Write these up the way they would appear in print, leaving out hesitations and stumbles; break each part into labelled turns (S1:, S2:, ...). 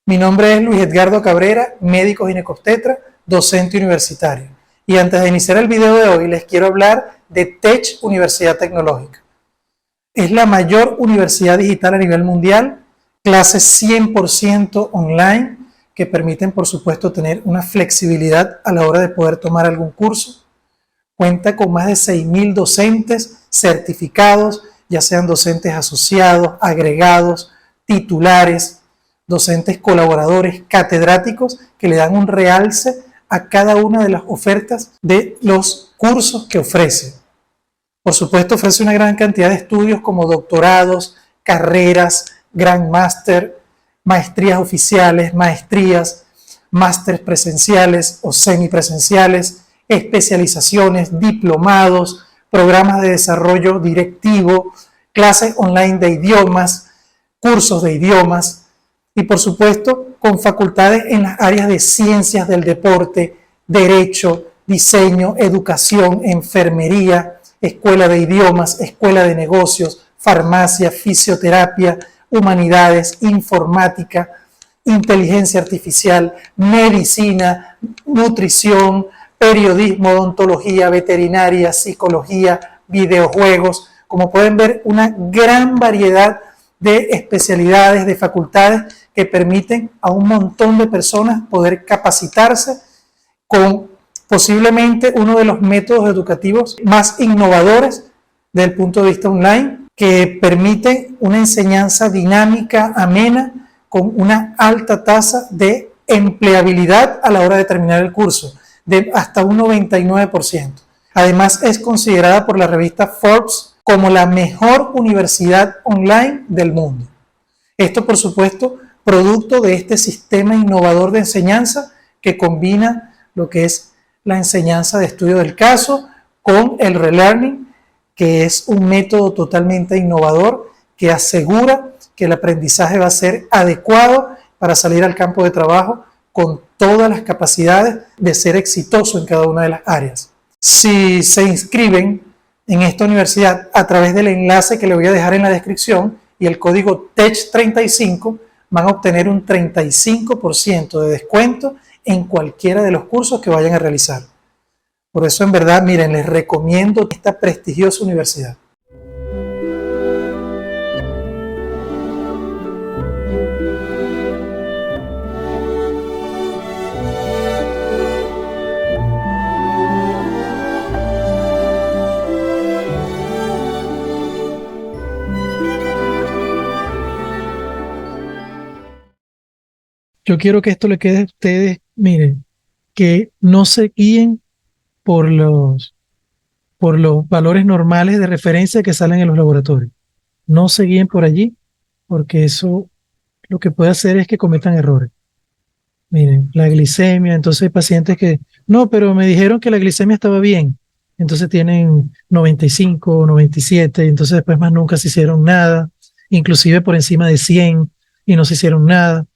S1: Mi nombre es Luis Edgardo Cabrera, médico ginecobstetra, docente universitario. Y antes de iniciar el video de hoy, les quiero hablar de Tech Universidad Tecnológica. Es la mayor universidad digital a nivel mundial, clases 100% online, que permiten, por supuesto, tener una flexibilidad a la hora de poder tomar algún curso. Cuenta con más de 6.000 docentes certificados, ya sean docentes asociados, agregados, titulares, docentes colaboradores, catedráticos, que le dan un realce a cada una de las ofertas de los cursos que ofrece. Por supuesto, ofrece una gran cantidad de estudios como doctorados, carreras, Grand Master, maestrías oficiales, maestrías, másteres presenciales o semipresenciales, especializaciones, diplomados, programas de desarrollo directivo, clases online de idiomas, cursos de idiomas y, por supuesto, con facultades en las áreas de ciencias del deporte, derecho, diseño, educación, enfermería, escuela de idiomas, escuela de negocios, farmacia, fisioterapia, humanidades, informática, inteligencia artificial, medicina, nutrición, periodismo, odontología, veterinaria, psicología, videojuegos. Como pueden ver, una gran variedad de especialidades, de facultades que permiten a un montón de personas poder capacitarse con posiblemente uno de los métodos educativos más innovadores desde el punto de vista online, que permiten una enseñanza dinámica, amena, con una alta tasa de empleabilidad a la hora de terminar el curso, de hasta un 99%. Además, es considerada por la revista Forbes como la mejor universidad online del mundo. Esto, por supuesto, producto de este sistema innovador de enseñanza que combina lo que es la enseñanza de estudio del caso con el relearning, que es un método totalmente innovador que asegura que el aprendizaje va a ser adecuado para salir al campo de trabajo con todas las capacidades de ser exitoso en cada una de las áreas. Si se inscriben en esta universidad a través del enlace que le voy a dejar en la descripción y el código TECH35, van a obtener un 35% de descuento en cualquiera de los cursos que vayan a realizar. Por eso, en verdad, miren, les recomiendo esta prestigiosa universidad. Yo quiero que esto le quede a ustedes, miren, que no se guíen por los valores normales de referencia que salen en los laboratorios. No se guíen por allí, porque eso lo que puede hacer es que cometan errores. Miren, la glicemia, entonces hay pacientes que, no, pero me dijeron que la glicemia estaba bien, entonces tienen 95, 97, entonces después más nunca se hicieron nada, inclusive por encima de 100 y no se hicieron nada.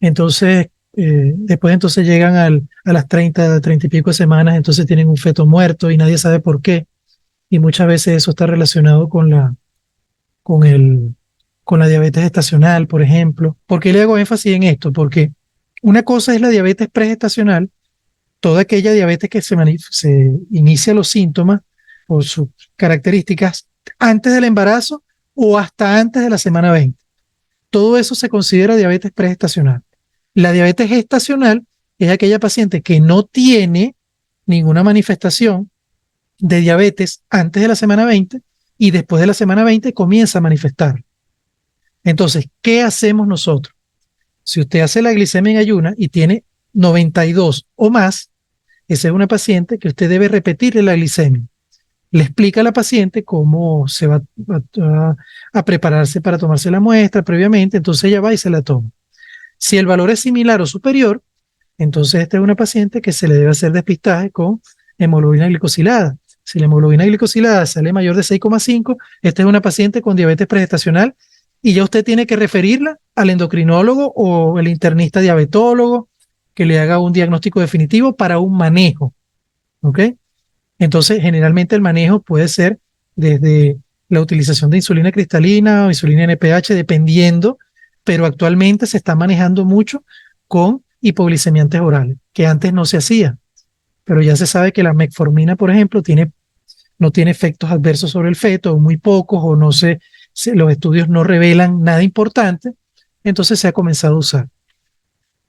S1: Entonces, después entonces llegan a las 30 y pico de semanas, entonces tienen un feto muerto y nadie sabe por qué. Y muchas veces eso está relacionado con la diabetes gestacional, por ejemplo. ¿Por qué le hago énfasis en esto? Porque una cosa es la diabetes pregestacional, toda aquella diabetes que se inicia los síntomas o sus características antes del embarazo o hasta antes de la semana 20. Todo eso se considera diabetes pregestacional. La diabetes gestacional es aquella paciente que no tiene ninguna manifestación de diabetes antes de la semana 20 y después de la semana 20 comienza a manifestar. Entonces, ¿qué hacemos nosotros? Si usted hace la glicemia en ayuna y tiene 92 o más, esa es una paciente que usted debe repetirle la glicemia. Le explica a la paciente cómo se va a prepararse para tomarse la muestra previamente, entonces ella va y se la toma. Si el valor es similar o superior, entonces esta es una paciente que se le debe hacer despistaje con hemoglobina glicosilada. Si la hemoglobina glicosilada sale mayor de 6,5, esta es una paciente con diabetes pregestacional y ya usted tiene que referirla al endocrinólogo o el internista diabetólogo que le haga un diagnóstico definitivo para un manejo. ¿Ok? Entonces, generalmente el manejo puede ser desde la utilización de insulina cristalina o insulina NPH, dependiendo pero actualmente se está manejando mucho con hipoglicemiantes orales, que antes no se hacía, pero ya se sabe que la metformina, por ejemplo, no tiene efectos adversos sobre el feto, o muy pocos, o los estudios no revelan nada importante, entonces se ha comenzado a usar.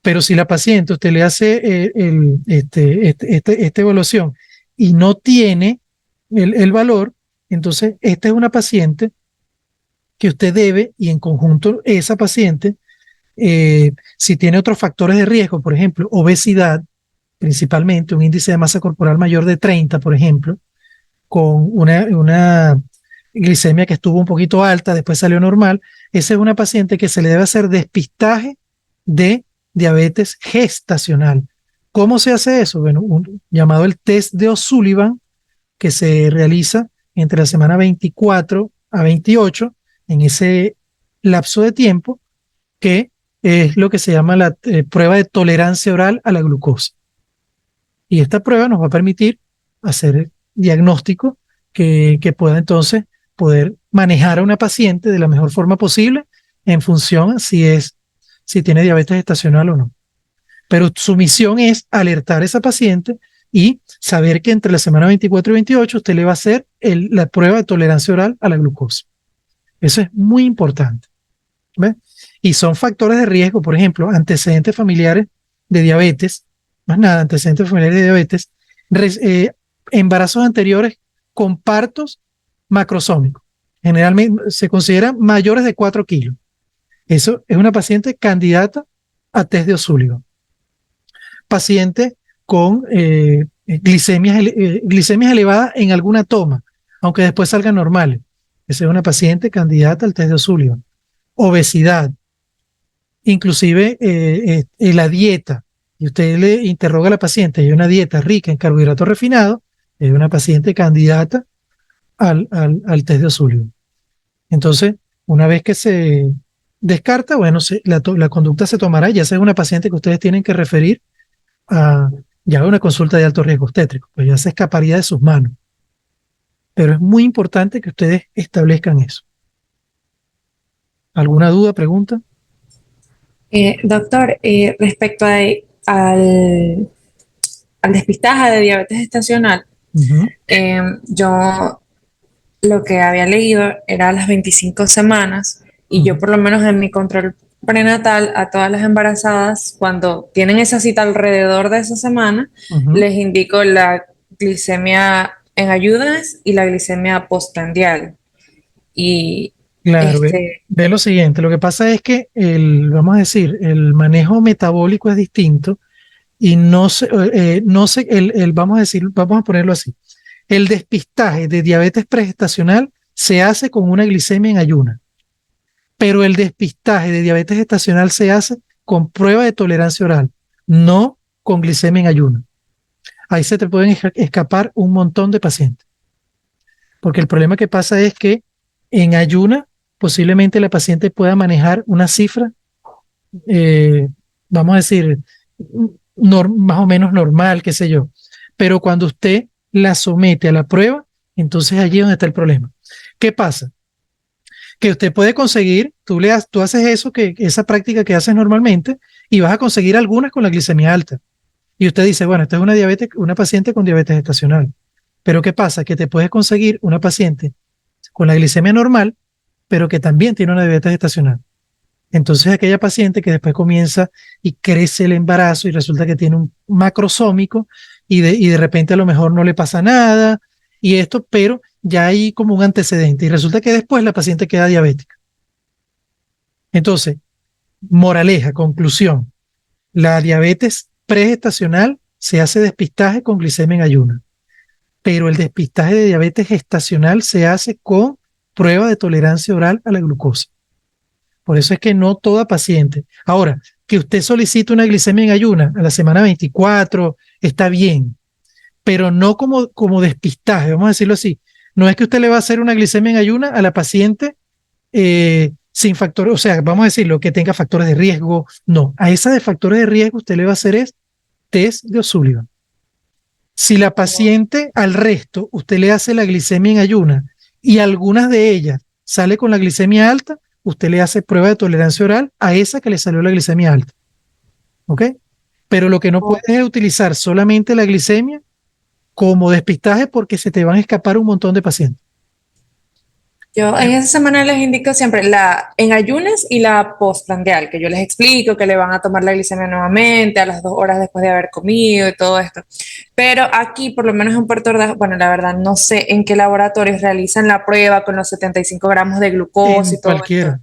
S1: Pero si la paciente, usted le hace esta evaluación y no tiene el valor, entonces esta es una paciente que usted debe, y en conjunto esa paciente, si tiene otros factores de riesgo, por ejemplo, obesidad, principalmente un índice de masa corporal mayor de 30, por ejemplo, con una glicemia que estuvo un poquito alta, después salió normal, esa es una paciente que se le debe hacer despistaje de diabetes gestacional. ¿Cómo se hace eso? Bueno, llamado el test de O'Sullivan, que se realiza entre la semana 24 a 28, en ese lapso de tiempo, que es lo que se llama la prueba de tolerancia oral a la glucosa. Y esta prueba nos va a permitir hacer diagnóstico que pueda entonces poder manejar a una paciente de la mejor forma posible en función si tiene diabetes gestacional o no. Pero su misión es alertar a esa paciente y saber que entre la semana 24 y 28 usted le va a hacer la prueba de tolerancia oral a la glucosa. Eso es muy importante. ¿Ve? Y son factores de riesgo, por ejemplo, antecedentes familiares de diabetes, más nada, antecedentes familiares de diabetes, embarazos anteriores con partos macrosómicos. Generalmente se consideran mayores de 4 kilos. Eso es una paciente candidata a test de O'Sullivan. Paciente con glicemias elevadas en alguna toma, aunque después salgan normales. Esa es una paciente candidata al test de O'Sullivan. Obesidad, inclusive la dieta, y usted le interroga a la paciente, hay una dieta rica en carbohidratos refinados, es una paciente candidata al test de O'Sullivan. Entonces, una vez que se descarta, bueno, la conducta se tomará, ya sea una paciente que ustedes tienen que referir a ya una consulta de alto riesgo obstétrico, pues ya se escaparía de sus manos. Pero es muy importante que ustedes establezcan eso. ¿Alguna duda, pregunta?
S2: Doctor, respecto al despistaje de diabetes gestacional, yo lo que había leído era las 25 semanas y yo por lo menos en mi control prenatal a todas las embarazadas, cuando tienen esa cita alrededor de esa semana, les indico la glicemia en ayunas y la glicemia postprandial. Y
S1: claro, ve lo siguiente, lo que pasa es que vamos a decir, el manejo metabólico es distinto y vamos a decir, vamos a ponerlo así, el despistaje de diabetes pregestacional se hace con una glicemia en ayuna, pero el despistaje de diabetes gestacional se hace con prueba de tolerancia oral, no con glicemia en ayuna. Ahí se te pueden escapar un montón de pacientes, porque el problema que pasa es que en ayuna posiblemente la paciente pueda manejar una cifra, vamos a decir, más o menos normal, qué sé yo. Pero cuando usted la somete a la prueba, entonces allí es donde está el problema. ¿Qué pasa? Que usted puede conseguir, tú haces esa práctica que haces normalmente y vas a conseguir algunas con la glicemia alta. Y usted dice, bueno, esta es una paciente con diabetes gestacional. Pero ¿qué pasa? Que te puedes conseguir una paciente con la glicemia normal, pero que también tiene una diabetes gestacional. Entonces aquella paciente que después comienza y crece el embarazo y resulta que tiene un macrosómico y de repente a lo mejor no le pasa nada y esto, pero ya hay como un antecedente y resulta que después la paciente queda diabética. Entonces, moraleja, conclusión, la diabetes pregestacional se hace despistaje con glicemia en ayuna, pero el despistaje de diabetes gestacional se hace con prueba de tolerancia oral a la glucosa. Por eso es que no toda paciente. Ahora, que usted solicite una glicemia en ayuna a la semana 24, está bien, pero no como despistaje, vamos a decirlo así. No es que usted le va a hacer una glicemia en ayuna a la paciente sin factores, o sea, vamos a decirlo, que tenga factores de riesgo. No, a esa de factores de riesgo usted le va a hacer test de O'Sullivan. Si la paciente al resto usted le hace la glicemia en ayuna y algunas de ellas sale con la glicemia alta, usted le hace prueba de tolerancia oral a esa que le salió la glicemia alta. ¿Ok? Pero lo que no puedes es utilizar solamente la glicemia como despistaje porque se te van a escapar un montón de pacientes.
S2: Yo en esa semana les indico siempre la en ayunas y la postprandial, que yo les explico que le van a tomar la glicemia nuevamente a las 2 horas después de haber comido y todo esto. Pero aquí, por lo menos en Puerto Ordaz, bueno, la verdad no sé en qué laboratorios realizan la prueba con los 75 gramos de glucosa
S1: En
S2: y todo esto.
S1: cualquiera.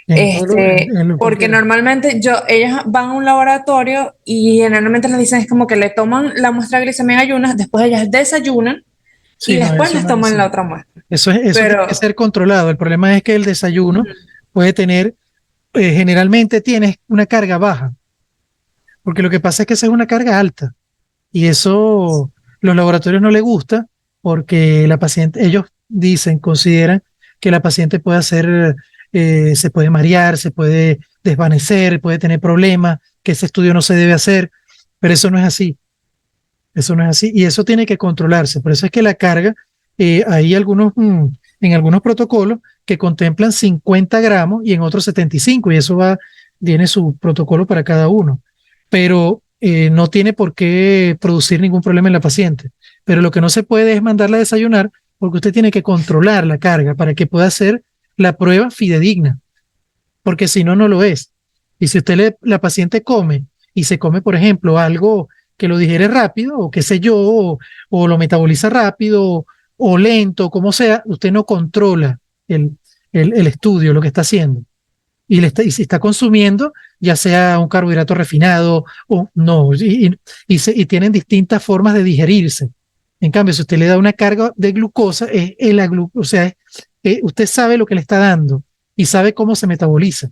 S1: En
S2: Porque
S1: cualquiera.
S2: normalmente ellos van a un laboratorio y generalmente les dicen es como que le toman la muestra de glicemia en ayunas, después ellas desayunan y
S1: Sí, no,
S2: después
S1: eso
S2: les
S1: no es
S2: toman
S1: así.
S2: la otra muestra.
S1: Eso tiene que
S2: Pero
S1: ser controlado. El problema es que el desayuno
S2: ujú,
S1: puede tener, generalmente tienes una carga baja, porque lo que pasa es que esa es una carga alta y eso los laboratorios no les gusta porque la paciente, ellos dicen, consideran que la paciente puede hacer, se puede marear, se puede desvanecer, puede tener problemas, que ese estudio no se debe hacer, pero eso no es así. Eso no es así y eso tiene que controlarse. Por eso es que la carga, hay en algunos protocolos que contemplan 50 gramos y en otros 75 y eso tiene su protocolo para cada uno. Pero no tiene por qué producir ningún problema en la paciente. Pero lo que no se puede es mandarla a desayunar porque usted tiene que controlar la carga para que pueda hacer la prueba fidedigna, porque si no, no lo es. Y si la paciente come y se come, por ejemplo, algo que lo digiere rápido, o qué sé yo, o lo metaboliza rápido, o lento, como sea, usted no controla el estudio, lo que está haciendo. Y si está consumiendo, ya sea un carbohidrato refinado o no, y tienen distintas formas de digerirse. En cambio, si usted le da una carga de glucosa, o sea, usted sabe lo que le está dando y sabe cómo se metaboliza.